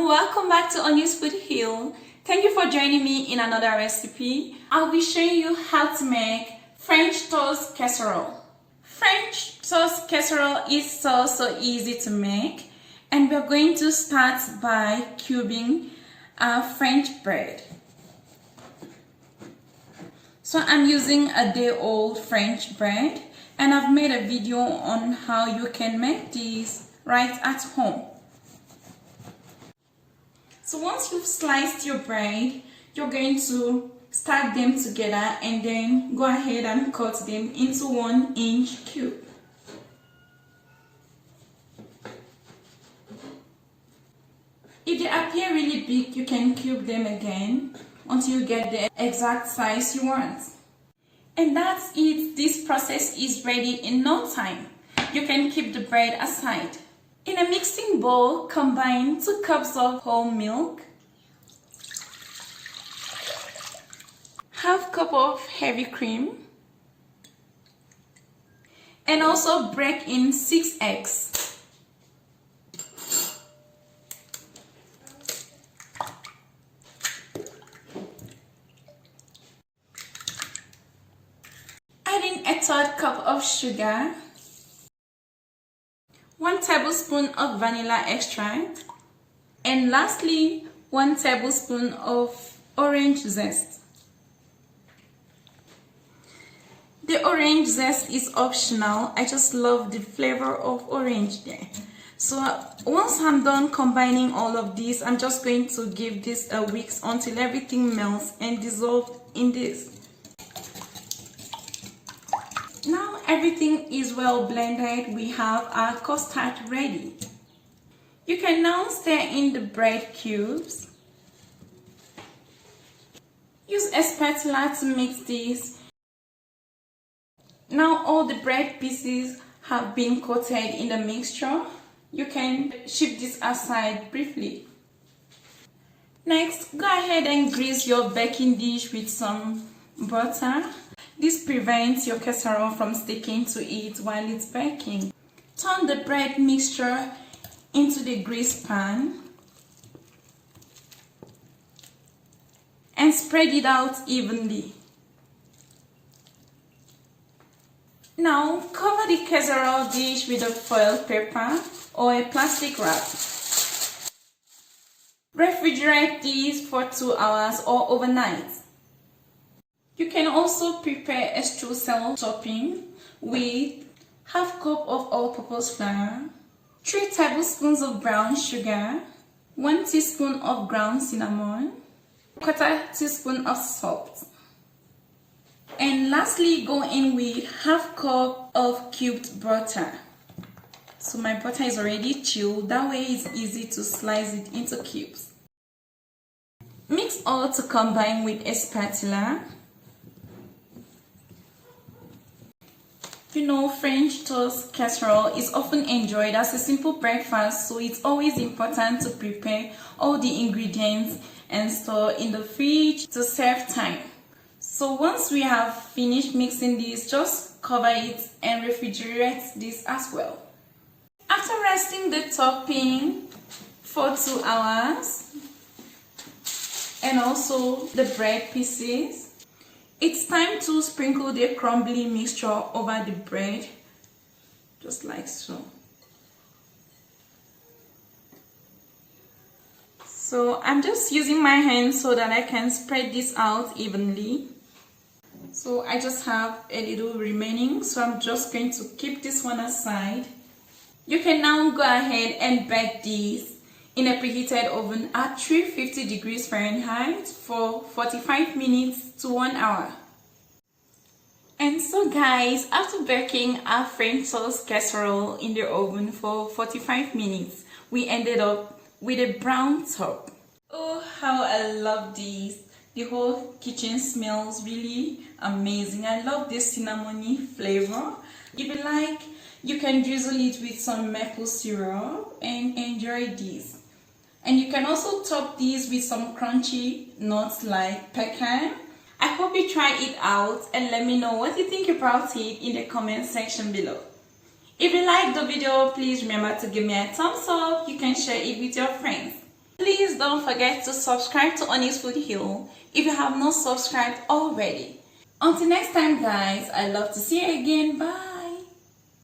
everyone, welcome back to Oni's Food Hill. Thank you for joining me in another recipe. I'll be showing you how to make French toast casserole. French toast casserole is so easy to make, and we're going to start by cubing our French bread. So I'm using a day-old French bread, and I've made a video on how you can make this right at home. So once you've sliced your bread, you're going to stack them together and then go ahead and cut them into 1-inch cube. If they appear really big, you can cube them again until you get the exact size you want. And that's it. This process is ready in no time. You can keep the bread aside. In a mixing bowl, combine 2 cups of whole milk, half cup of heavy cream, and also break in 6 eggs. Add in a 1/3 cup of sugar, 1 tablespoon of vanilla extract, and lastly 1 tablespoon of orange zest. The orange zest is optional. I just love the flavor of orange there. So once I'm done combining all of these, I'm just going to give this a whisk until everything melts and dissolves in this. Now everything is well blended, we have our custard ready. You can now stir in the bread cubes. Use a spatula to mix this. Now all the bread pieces have been coated in the mixture. You can shift this aside briefly. Next, go ahead and grease your baking dish with some butter. This prevents your casserole from sticking to it while it's baking. Turn the bread mixture into the greased pan and spread it out evenly. Now cover the casserole dish with a foil paper or a plastic wrap. Refrigerate these for 2 hours or overnight. You can also prepare a streusel topping with half cup of all-purpose flour, 3 tablespoons of brown sugar, 1 teaspoon of ground cinnamon, 1/4 teaspoon of salt. And lastly, go in with half cup of cubed butter. So my butter is already chilled, that way it's easy to slice it into cubes. Mix all to combine with a spatula. You know, French toast casserole is often enjoyed as a simple breakfast, so it's always important to prepare all the ingredients and store in the fridge to save time. So once we have finished mixing this, just cover it and refrigerate this as well. After resting the topping for 2 hours and also the bread pieces, it's time to sprinkle the crumbly mixture over the bread, just like so. So I'm just using my hand so that I can spread this out evenly. So I just have a little remaining, so I'm just going to keep this one aside. You can now go ahead and bake this in a preheated oven at 350 degrees Fahrenheit for 45 minutes to 1 hour. And so guys, after baking our French toast casserole in the oven for 45 minutes, we ended up with a brown top. Oh, how I love this. The whole kitchen smells really amazing. I love this cinnamony flavor. If you like, you can drizzle it with some maple syrup and enjoy this. And you can also top these with some crunchy nuts like pecan. I hope you try it out and let me know what you think about it in the comment section below. If you liked the video, please remember to give me a thumbs up. You can share it with your friends. Please don't forget to subscribe to Honey's Food Hill if you have not subscribed already. Until next time guys, I love to see you again. Bye.